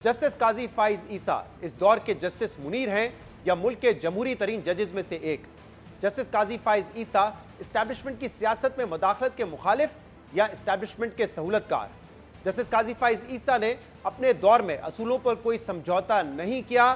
Justice Qazi Faez ईसा इस दौर के जस्टिस मुनीर हैं या मुल्क के जमहूरी तरीन जजेस में से एक। जस्टिस काजी फाइज ईसा इस्टेब्लिशमेंट की सियासत में मुदाखलत के मुखालिफ या इस्टेब्लिशमेंट के सहूलतकार। जस्टिस काजी फाइज ईसा ने अपने दौर में असूलों पर कोई समझौता नहीं किया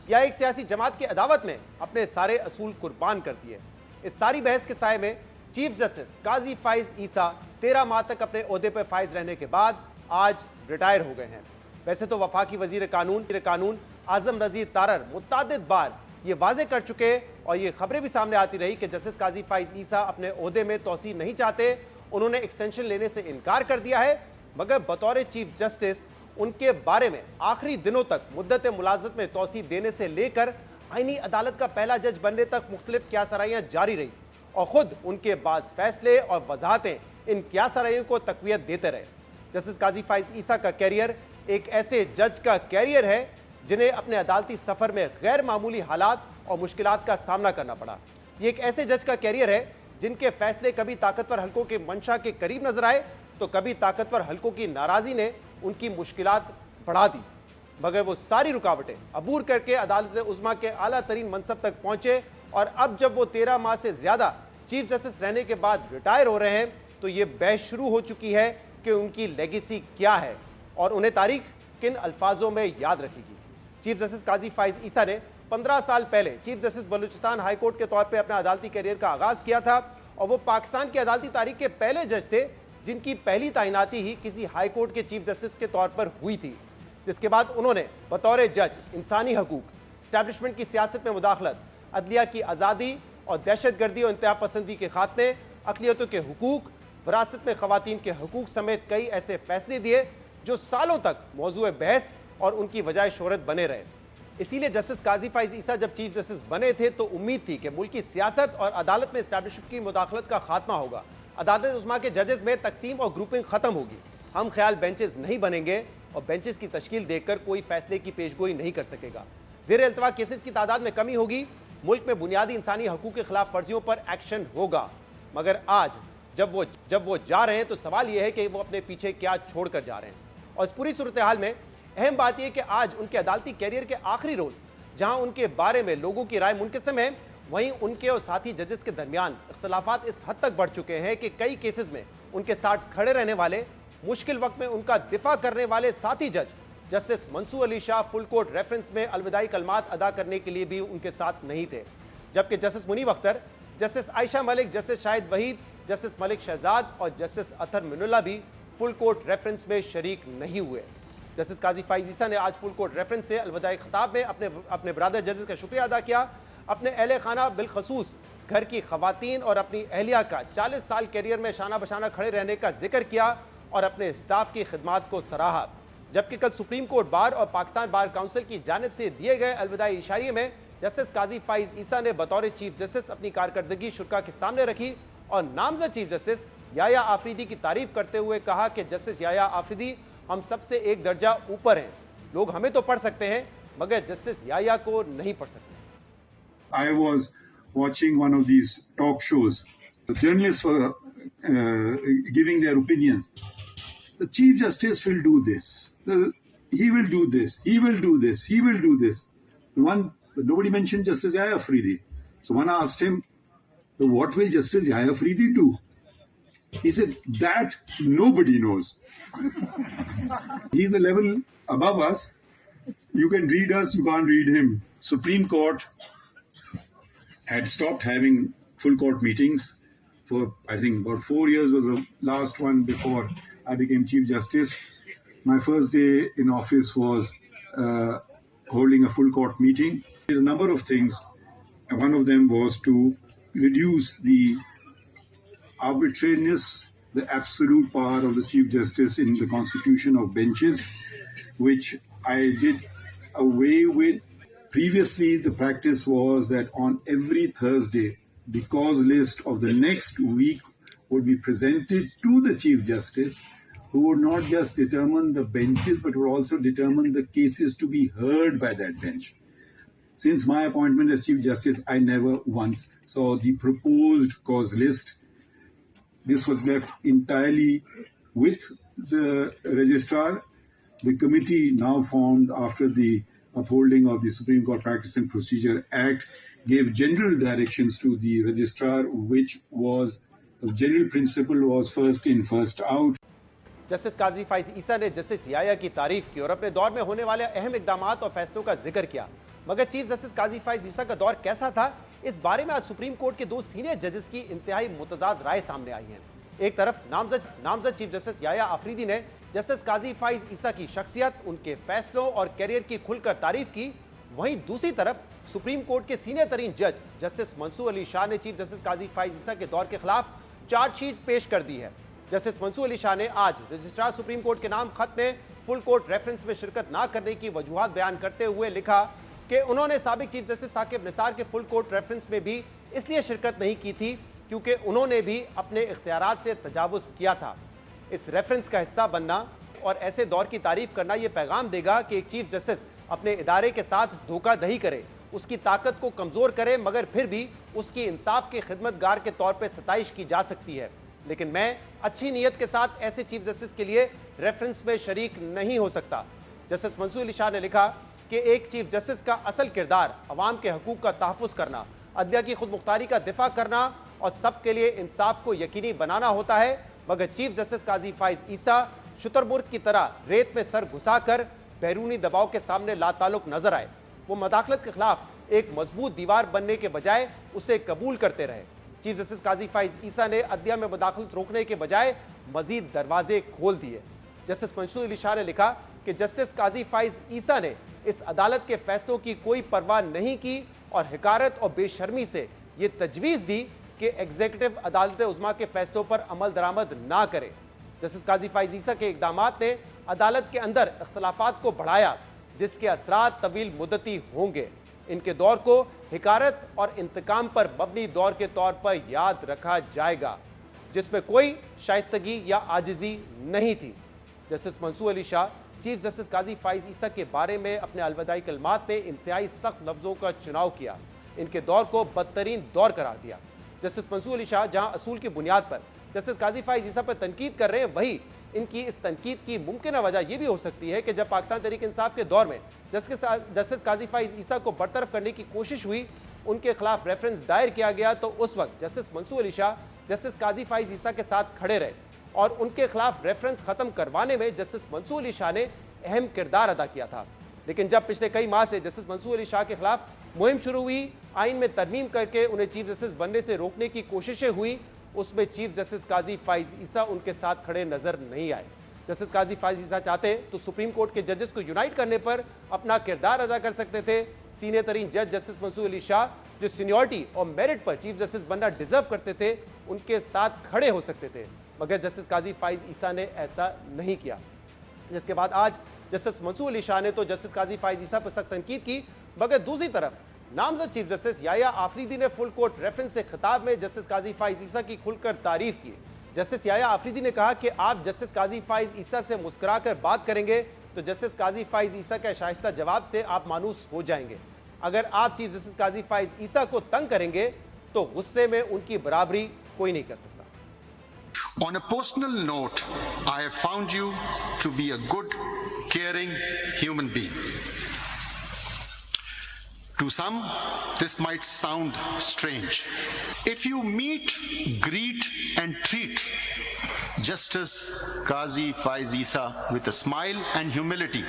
या एक सियासी जमात की अदावत में अपने सारे असूल कुर्बान कर दिए। इस सारी बहस के साये में चीफ जस्टिस काजी फाइज ईसा 13 माह तक अपने ओहदे पर फाइज रहने के बाद आज रिटायर हो गए हैं। वैसे तो वफाकी वजीर कानून आजम रजीक तारर मुतअद्दिद बार ये वाजे कर चुके और ये खबरें भी सामने आती रही कि जस्टिस काजी फाइज ईसा अपने ओहदे में तोसी नहीं चाहते। उन्होंने एक्सटेंशन लेने से इनकार कर दिया है, मगर बतौर चीफ जस्टिस उनके बारे में आखिरी दिनों तक मुद्दत मुलाजमत में तोसी देने से लेकर आईनी अदालत का पहला जज बनने तक मुख्तलिफ क्यासराइयाँ जारी रही और खुद उनके बाज़ फैसले और वजाहतें इन क्यासराइयों को तकवीत देते रहे। जस्टिस काजी फाइज ईसा का कैरियर एक ऐसे जज का कैरियर है जिन्हें अपने अदालती सफर में गैर मामूली हालात और मुश्किलात का सामना करना पड़ा। ये एक ऐसे जज का कैरियर है जिनके फैसले कभी ताकतवर हलकों के मंशा के करीब नजर आए तो कभी ताकतवर हलकों की नाराजगी ने उनकी मुश्किलात बढ़ा दी, मगर वो सारी रुकावटें अबूर करके अदालत उज़्मा के आला तरीन मनसब तक पहुंचे और अब जब वो 13 माह से ज्यादा चीफ जस्टिस रहने के बाद रिटायर हो रहे हैं तो ये बहस शुरू हो चुकी है कि उनकी लेगेसी क्या है और उन्हें तारीख किन अल्फाजों में याद रखेगी। चीफ जस्टिस काजी फाइज ईसा ने 15 साल पहले chief justice Balochistan high court के तौर पे अपना अदालती करियर का आगाज किया था और वो पाकिस्तान की अदालती तारीख के पहले जज थे जिनकी पहली तैनाती ही किसी हाई कोर्ट के चीफ जस्टिस के तौर पर हुई थी, जिसके बाद उन्होंने बतौर जज इंसानी हकूक, स्टैब्लिशमेंट की सियासत में मुदाखलत, अदलिया की आज़ादी और दहशतगर्दी और इंतहा पसंदी के खात्मे, अक़लियतों के हुकूक, विरासत में ख़वातीन के हुकूक समेत कई ऐसे फैसले दिए जो सालों तक मौजूए बहस और उनकी वजह शोहरत बने रहे। इसीलिए जस्टिस काजी फाइज ईसा जब चीफ जस्टिस बने थे तो उम्मीद थी कि मुल्क की सियासत और अदालत में इस्टेब्लिशमेंट की मुदाखलत का खात्मा होगा, अदालत उज़्मा के जजेस में तकसीम और ग्रुपिंग खत्म होगी, हम ख्याल बेंचेस नहीं बनेंगे और बेंचेस की तश्कील देखकर कोई फैसले की पेशगोई नहीं कर सकेगा, ज़ेर अल्तवा केसेस की तादाद में कमी होगी, मुल्क में बुनियादी इंसानी हकूक़ के खिलाफ वर्जियों पर एक्शन होगा। मगर आज जब वो जा रहे हैं तो सवाल यह है कि वो अपने पीछे क्या छोड़कर जा रहे हैं। और इस पूरी सूरत हाल में अहम बात यह कि आज उनके अदालती कैरियर के आखिरी रोज जहां उनके बारे में लोगों की राय मुनकसम है, वहीं उनके और साथी जजेस के दरमियान इख्तलाफात इस हद तक बढ़ चुके हैं कि कई केसेस में उनके साथ खड़े रहने वाले, मुश्किल वक्त में उनका दिफा करने वाले साथी जज justice Mansoor Ali Shah full court reference में अलविदाई कलमात अदा करने के लिए भी उनके साथ नहीं थे, जबकि justice Munib Akhtar, justice Ayesha Malik, justice Shahid Waheed, justice Malik Shahzad और जस्टिस अतर मिनुल्लाह भी फुल कोर्ट रेफरेंस में शरीक नहीं हुए। जस्टिस काजी फाइज ईसा ने आज फुल कोर्ट रेफरेंस से अलविदाई खिताब में अपने ब्रादर जजेस का शुक्रिया अदा किया, अपने अहले खाना बिलखसूस घर की खवातीन और अपनी अहलिया का 40 साल कैरियर में शाना बशाना खड़े रहने का जिक्र किया और अपने स्टाफ की खिदमात को सराहा। जबकि कल सुप्रीम कोर्ट बार और पाकिस्तान बार काउंसिल की जानिब से दिए गए अलविदाई इशारे में जस्टिस काजी फाइज ईसा ने बतौर चीफ जस्टिस अपनी कारकर्दगी शुरा के सामने रखी और नामजद चीफ जस्टिस याया आफरीदी की तारीफ करते हुए कहा कि जस्टिस याया आफरीदी हम सबसे एक दर्जा ऊपर हैं, लोग हमें तो पढ़ सकते हैं मगर जस्टिस याया को नहीं पढ़ सकते। I was watching one of these talk shows. The journalists were giving their opinions. The Chief Justice will do this. He will do this. He will do this. He will do this. Nobody mentioned Justice Yahya Afridi. So one asked him, what will Justice Yahya Afridi do? He said, that nobody knows. He's a level above us. You can read us, you can't read him. Supreme Court had stopped having full court meetings for, I think, about 4 years was the last one before I became Chief Justice. My first day in office was holding a full court meeting. Did a number of things, and one of them was to reduce the arbitrariness, the absolute power of the Chief Justice in the constitution of benches, which I did away with. Previously, the practice was that on every Thursday, the cause list of the next week would be presented to the Chief Justice, who would not just determine the benches, but would also determine the cases to be heard by that bench. Since my appointment as Chief Justice, I never once saw the proposed cause list. This was left entirely with the registrar The committee now formed after the upholding of the Supreme Court Practice and Procedure Act gave general directions to the registrar, which was the general principle was first in, first out. Justice Qazi Faez Isa ने justice याया की तारीफ की और अपने दौर में होने वाले अहम इकदामात और फैसलों का जिक्र किया। मगर चीफ जस्टिस काजी फाइज ईसा का दौर कैसा था, इस बारे में आज सुप्रीम कोर्ट के दो सीनियर जजेस की इंतहाई मुतजाद राय सामने आई है। एक तरफ नामजद चीफ जस्टिस याया आफरीदी ने जस्टिस काजी फाइज ईसा की शख्सियत, उनके फैसलों और कैरियर की खुलकर तारीफ की, वहीं दूसरी तरफ सुप्रीम कोर्ट के सीनियर तरीन जज जस्टिस मंसूर अली शाह ने चीफ जस्टिस काजी फाइज ईसा के दौर के खिलाफ चार्जशीट पेश कर दी है। जस्टिस मंसूर अली शाह ने आज रजिस्ट्रार सुप्रीम कोर्ट के नाम खत में फुल कोर्ट रेफरेंस में शिरकत ना करने की वजूहात बयान करते हुए लिखा कि उन्होंने साबिक चीफ जस्टिस साकिब निसार के फुल कोर्ट रेफरेंस में भी इसलिए शिरकत नहीं की थी क्योंकि उन्होंने भी अपने इख्तियारात से तजावुज किया था। इस रेफरेंस का हिस्सा बनना और ऐसे दौर की तारीफ करना यह पैगाम देगा कि एक चीफ जस्टिस अपने इदारे के साथ धोखाधड़ी करे, उसकी ताकत को कमजोर करे, मगर फिर भी उसकी इंसाफ के खिदमतगार के तौर पर सताइश की जा सकती है। लेकिन मैं अच्छी नीयत के साथ ऐसे चीफ जस्टिस के लिए रेफरेंस में शरीक नहीं हो सकता। जस्टिस मंसूर अली शाह ने लिखा कि एक चीफ जस्टिस का असल किरदार अवाम के हकूक का तहफ़्फ़ुज़ करना, अदलिया की खुद मुख्तारी का दिफा करना और सबके लिए इंसाफ को यकीनी बनाना होता है। मगर चीफ जस्टिस काजी फाइज ईसा शुतरमुर्ग की तरह रेत में सर घुसाकर बैरूनी दबाव के सामने लाताल्लुक नजर आए। वो मदाखलत के खिलाफ एक मजबूत दीवार बनने के बजाय उसे कबूल करते रहे। चीफ जस्टिस काजी फाइज ईसा ने अदलिया में मुदाखलत रोकने के बजाय मजीद दरवाजे खोल दिए। जस्टिस मंसूर अली शाह ने लिखा कि जस्टिस काजी फाइज ईसा ने इस अदालत के फैसलों की कोई परवाह नहीं की और हिकारत और बेशर्मी से ये तजवीज़ दी कि एग्जीक्यूटिव अदालत उज़्मा के फैसलों पर अमल दरामद ना करे। जस्टिस काजी फाइज ईसा के इक़दामात ने अदालत के अंदर इख्तलाफात को बढ़ाया, जिसके असरात तवील मुद्दती होंगे। इनके दौर को हिकारत और इंतकाम पर मबनी दौर के तौर पर याद रखा जाएगा, जिसमें कोई शाइस्तगी या आजिज़ी नहीं थी। Justice Mansoor Ali Shah chief justice Qazi Faez Isa के बारे में अपने अलविदाई कलमात में इंतहाई सख्त लफ्ज़ों का चुनाव किया, इनके दौर को बदतरीन दौर करार दिया। जस्टिस मंसूर अली शाह जहां असूल की बुनियाद पर जस्टिस काजी फाइज ईसा पर तनकीद कर रहे हैं, वही इनकी इस तनकीद की मुमकिन वजह यह भी हो सकती है कि जब पाकिस्तान तहरीक इंसाफ के दौर में जस्टिस काजी फाइज ईसा को बरतरफ करने की कोशिश हुई, उनके खिलाफ रेफरेंस दायर किया गया, तो उस वक्त जस्टिस मंसूर अली शाह जस्टिस काजी फाइज ईसा के साथ खड़े रहे और उनके खिलाफ रेफरेंस खत्म करवाने में जस्टिस मंसूर अली शाह ने अहम किरदार अदा किया था। लेकिन जब पिछले कई माह से जस्टिस मंसूर अली शाह के खिलाफ मुहिम शुरू हुई, आइन में तरमीम करके उन्हें चीफ जस्टिस बनने से रोकने की कोशिशें हुई, उसमें चीफ जस्टिस काजी फाइज ईसा उनके साथ खड़े नजर नहीं आए। जस्टिस काजी फाइज ईसा चाहते तो सुप्रीम कोर्ट के जजेस को यूनाइट करने पर अपना किरदार अदा कर सकते थे। सीनियर तरीन जज जस्टिस मंसूर अली शाह, जो सीनियरिटी और मेरिट पर चीफ जस्टिस बनना डिजर्व करते थे, उनके साथ खड़े हो सकते थे, मगर जस्टिस काजी फाइज ईसा ने ऐसा नहीं किया। जिसके बाद आज जस्टिस मंसूर अली शाह ने तो जस्टिस काजी फाइज ईसा पर सख्त तनकीद की, मगर दूसरी तरफ नामजद चीफ जस्टिस याया आफरीदी ने फुल कोर्ट रेफरेंस से खिताब में जस्टिस काजी फाइज ईसा की खुलकर तारीफ की। जस्टिस याया आफरीदी ने कहा कि आप जस्टिस काजी फाइज ईसा से मुस्कुराकर बात करेंगे तो जस्टिस काजी फाइज ईसा के शाइस्ता जवाब से आप मानूस हो जाएंगे। अगर आप चीफ जस्टिस काजी फाइज ईसा को तंग करेंगे तो गुस्से में उनकी बराबरी कोई नहीं कर सकता। On a personal note, I have found you to be a good, caring human being. To some, this might sound strange. If you meet, greet, and treat Justice Qazi Faiz Issa with a smile and humility,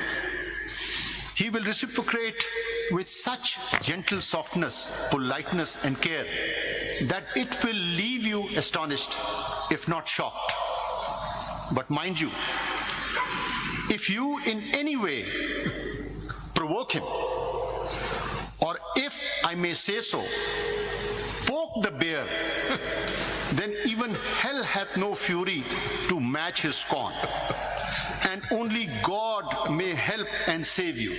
he will reciprocate with such gentle softness, politeness, and care that it will leave you astonished, if not shocked. But mind you, if you in any way provoke him, or if I may say so, poke the bear, then even hell hath no fury to match his scorn, and only God may help and save you.